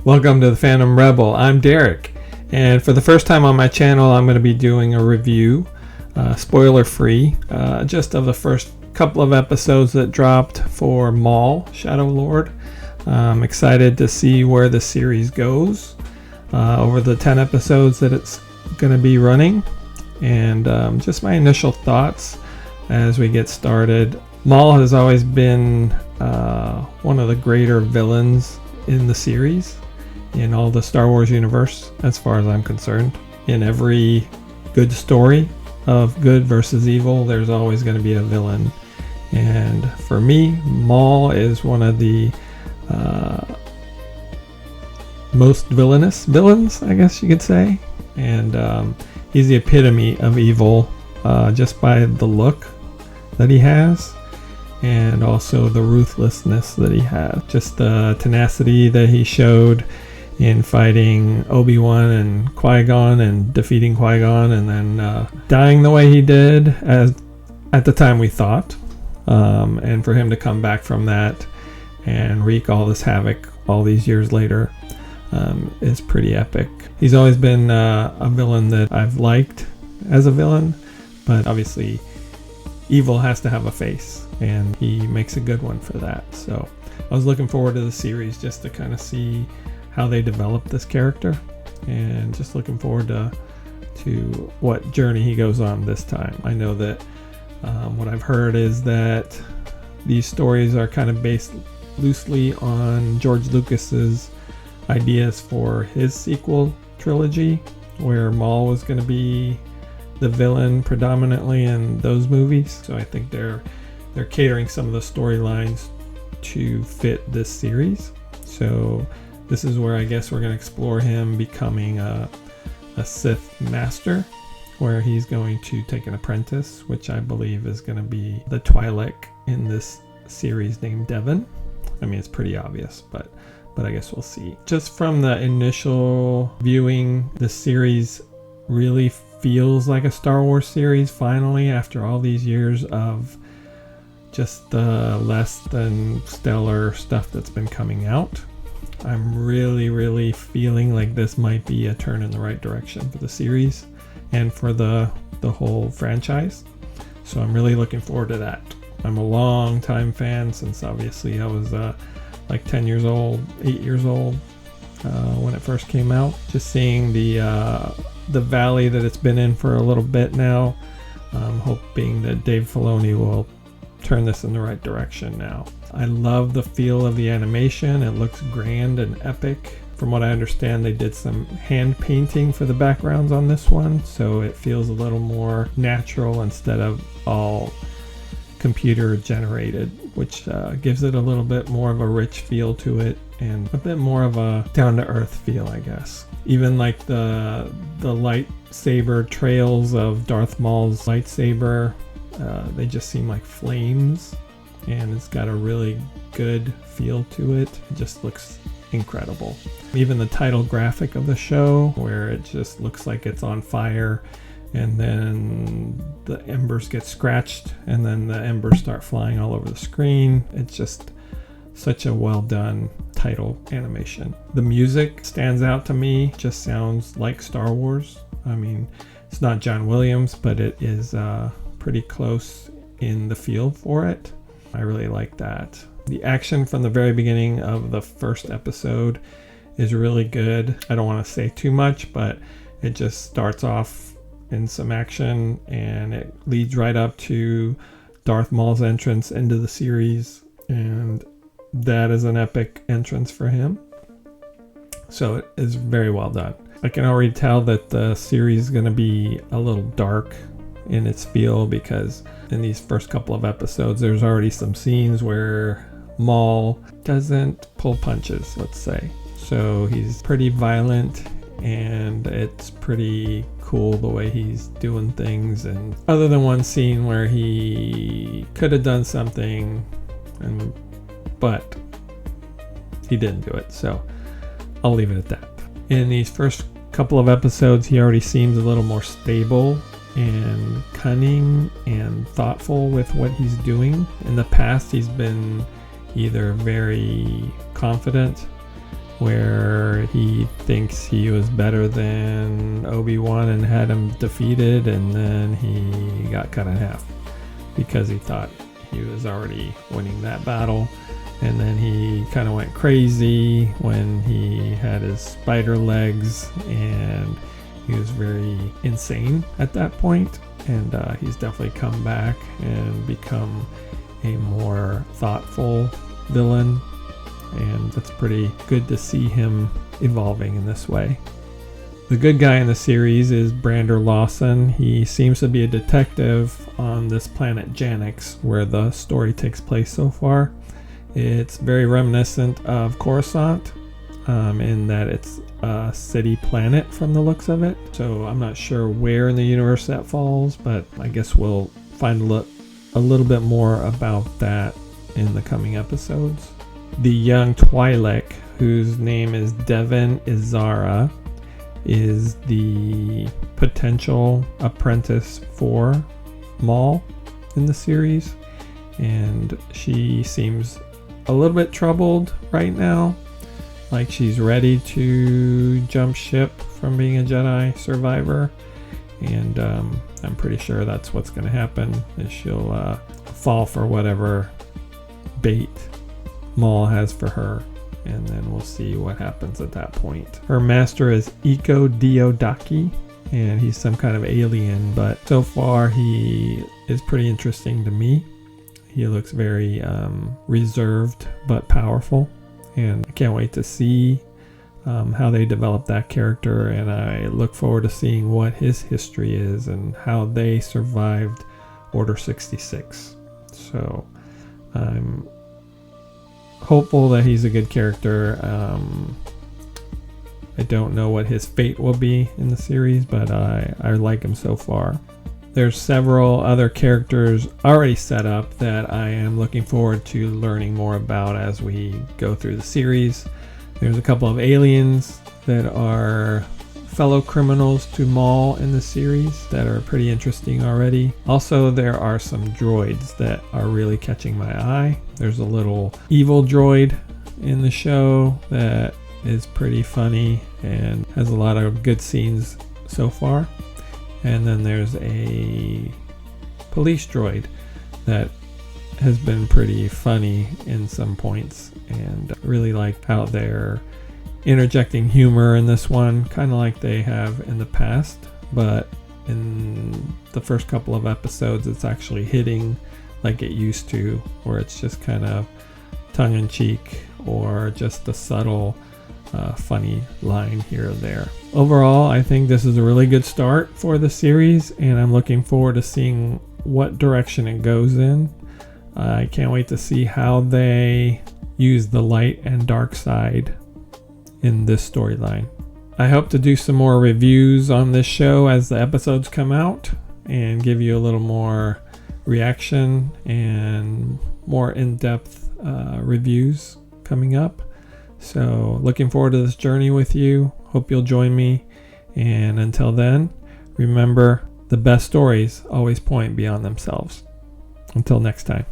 Welcome to the Fandom Rebel. I'm Derek, and for the first time on my channel, I'm going to be doing a review, spoiler-free, just of the first couple of episodes that dropped for Maul, Shadow Lord. I'm excited to see where the series goes over the 10 episodes that it's going to be running, and just my initial thoughts as we get started. Maul has always been one of the greater villains in the series, in all the Star Wars universe, as far as I'm concerned. In every good story of good versus evil, there's always going to be a villain. And for me, Maul is one of the most villainous villains, I guess you could say. And he's the epitome of evil, just by the look that he has, and also the ruthlessness that he has. Just the tenacity that he showed in fighting Obi-Wan and Qui-Gon and defeating Qui-Gon, and then dying the way he did, as at the time we thought, and for him to come back from that and wreak all this havoc all these years later is pretty epic. He's always been a villain that I've liked as a villain, but obviously evil has to have a face, and he makes a good one for that. So I was looking forward to the series just to kind of see how they develop this character, and just looking forward to what journey he goes on this time. I know that what I've heard is that these stories are kind of based loosely on George Lucas's ideas for his sequel trilogy, where Maul was going to be the villain predominantly in those movies. So I think they're catering some of the storylines to fit this series. So this is where I guess we're going to explore him becoming a Sith master, where he's going to take an apprentice, which I believe is going to be the Twi'lek in this series named Devon. I mean, it's pretty obvious, but I guess we'll see. Just from the initial viewing, the series really feels like a Star Wars series finally, after all these years of just the less than stellar stuff that's been coming out. I'm really feeling like this might be a turn in the right direction for the series and for the whole franchise. So I'm really looking forward to that. I'm a long-time fan, since obviously I was like 10 years old, 8 years old when it first came out. Just seeing the valley that it's been in for a little bit now. I'm hoping that Dave Filoni will turn this in the right direction now. I love the feel of the animation. It looks grand and epic. From what I understand, they did some hand painting for the backgrounds on this one, so it feels a little more natural instead of all computer generated, which gives it a little bit more of a rich feel to it, and a bit more of a down-to-earth feel, I guess. Even like the lightsaber trails of Darth Maul's lightsaber, they just seem like flames, and it's got a really good feel to it. It just looks incredible. Even the title graphic of the show, where it just looks like it's on fire, and then the embers get scratched, and then the embers start flying all over the screen. It's just such a well done title animation. The music stands out to me, just sounds like Star Wars. I mean, it's not John Williams, but it is pretty close in the feel for it. I really like that. The action from the very beginning of the first episode is really good. I don't want to say too much, but it just starts off in some action, and it leads right up to Darth Maul's entrance into the series, and that is an epic entrance for him. So it is very well done. I can already tell that the series is going to be a little dark in its feel, because in these first couple of episodes there's already some scenes where Maul doesn't pull punches, let's say. So he's pretty violent, and it's pretty cool the way he's doing things. And other than one scene where he could have done something, but he didn't do it, so I'll leave it at that. In these first couple of episodes, he already seems a little more stable and cunning and thoughtful with what he's doing. In the past, he's been either very confident where he thinks he was better than Obi-Wan and had him defeated, and then he got cut in half because he thought he was already winning that battle. And then he kind of went crazy when he had his spider legs, and he was very insane at that point. And he's definitely come back and become a more thoughtful villain, and it's pretty good to see him evolving in this way. The good guy in the series is Brander Lawson. He seems to be a detective on this planet Janix, where the story takes place so far. It's very reminiscent of Coruscant, in that it's a city planet from the looks of it. So I'm not sure where in the universe that falls, but I guess we'll find a little bit more about that in the coming episodes. The young Twi'lek, whose name is Devin Izara, is the potential apprentice for Maul in the series, and she seems a little bit troubled right now, like she's ready to jump ship from being a Jedi survivor, and I'm pretty sure that's what's going to happen, is she'll fall for whatever bait Maul has for her, and then we'll see what happens at that point. Her master is Iko Diodaki, and he's some kind of alien, but so far he is pretty interesting to me. He looks very reserved but powerful, and I can't wait to see how they develop that character, and I look forward to seeing what his history is and how they survived Order 66. So I'm hopeful that he's a good character. I don't know what his fate will be in the series, but I like him so far. There's several other characters already set up that I am looking forward to learning more about as we go through the series. There's a couple of aliens that are fellow criminals to Maul in the series that are pretty interesting already. Also, there are some droids that are really catching my eye. There's a little evil droid in the show that is pretty funny and has a lot of good scenes so far. And then there's a police droid that has been pretty funny in some points, and really like how they're interjecting humor in this one, kind of like they have in the past, but in the first couple of episodes it's actually hitting like it used to, where it's just kind of tongue-in-cheek or just a subtle funny line here or there. Overall, I think this is a really good start for the series, and I'm looking forward to seeing what direction it goes in. I can't wait to see how they use the light and dark side in this storyline. I hope to do some more reviews on this show as the episodes come out, and give you a little more reaction and more in-depth reviews coming up. So looking forward to this journey with you. Hope you'll join me. And until then, remember, the best stories always point beyond themselves. Until next time.